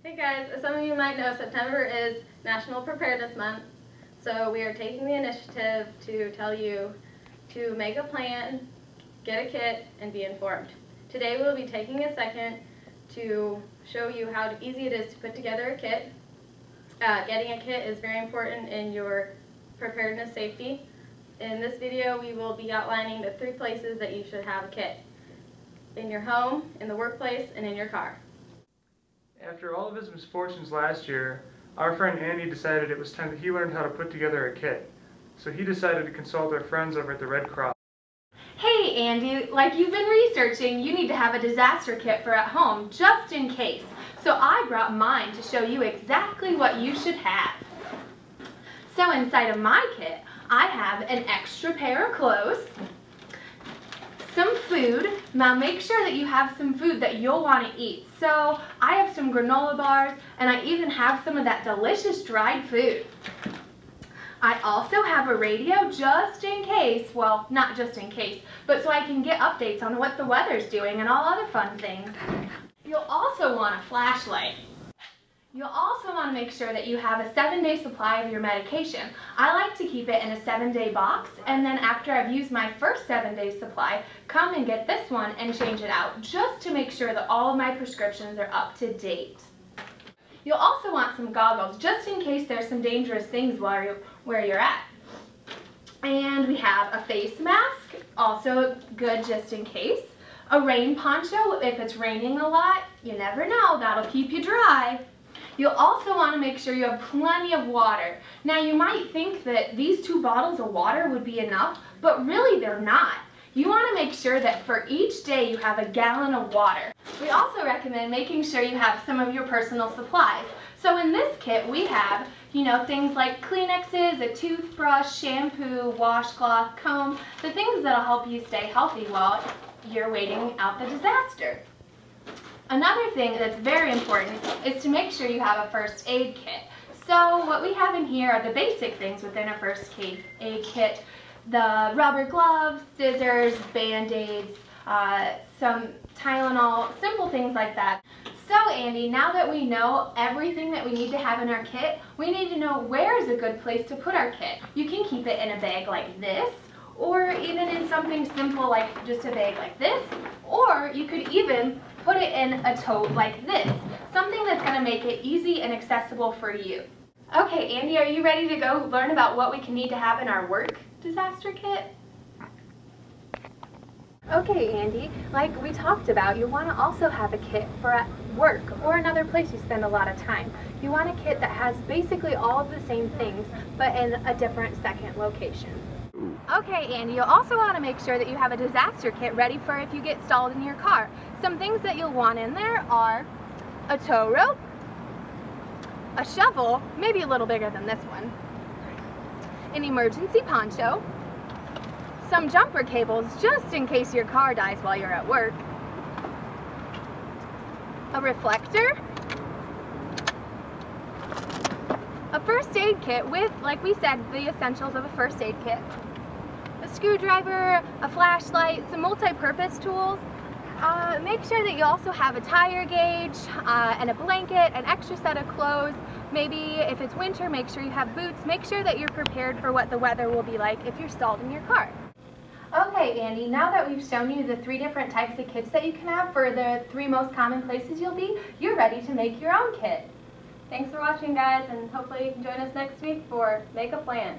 Hey guys, as some of you might know, September is National Preparedness Month, so we are taking the initiative to tell you to make a plan, get a kit, and be informed. Today we'll be taking a second to show you how easy it is to put together a kit. Getting a kit is very important in your preparedness safety. In this video we will be outlining the 3 places that you should have a kit: in your home, in the workplace, and in your car. After all of his misfortunes last year, our friend Andy decided it was time that he learned how to put together a kit. So he decided to consult our friends over at the Red Cross. Hey Andy, like you've been researching, you need to have a disaster kit for at home, just in case. So I brought mine to show you exactly what you should have. So inside of my kit, I have an extra pair of clothes, some food. Now make sure that you have some food that you'll want to eat. So I have some granola bars, and I even have some of that delicious dried food. I also have a radio just in case, well, not just in case, but so I can get updates on what the weather's doing and all other fun things. You'll also want a flashlight. You'll also want to make sure that you have a 7-day supply of your medication. I like to keep it in a 7-day box, and then after I've used my first 7-day supply, come and get this one and change it out, just to make sure that all of my prescriptions are up to date. You'll also want some goggles, just in case there's some dangerous things where you're at. And we have a face mask, also good just in case. A rain poncho, if it's raining a lot, you never know, that'll keep you dry. You'll also want to make sure you have plenty of water. Now you might think that these 2 bottles of water would be enough, but really they're not. You want to make sure that for each day you have a gallon of water. We also recommend making sure you have some of your personal supplies. So in this kit we have, things like Kleenexes, a toothbrush, shampoo, washcloth, comb, the things that'll help you stay healthy while you're waiting out the disaster. Another thing that's very important is to make sure you have a first aid kit. So what we have in here are the basic things within a first aid kit: the rubber gloves, scissors, band-aids, some Tylenol, simple things like that. So Andy, now that we know everything that we need to have in our kit, we need to know where is a good place to put our kit. You can keep it in a bag like this, or even in something simple like just a bag like this, or you could even put it in a tote like this, something that's going to make it easy and accessible for you. Okay Andy, are you ready to go learn about what we can need to have in our work disaster kit? Okay Andy, like we talked about, you want to also have a kit for at work or another place you spend a lot of time. You want a kit that has basically all of the same things, but in a different second location. Okay Andy, you'll also want to make sure that you have a disaster kit ready for if you get stalled in your car. Some things that you'll want in there are a tow rope, a shovel, maybe a little bigger than this one, an emergency poncho, some jumper cables just in case your car dies while you're at work, a reflector, a first aid kit with, like we said, the essentials of a first aid kit, a screwdriver, a flashlight, some multi-purpose tools. Make sure that you also have a tire gauge and a blanket, an extra set of clothes. Maybe if it's winter, make sure you have boots. Make sure that you're prepared for what the weather will be like if you're stalled in your car. Okay Andy, now that we've shown you the 3 different types of kits that you can have for the 3 most common places you'll be, you're ready to make your own kit. Thanks for watching guys, and hopefully you can join us next week for Make a Plan.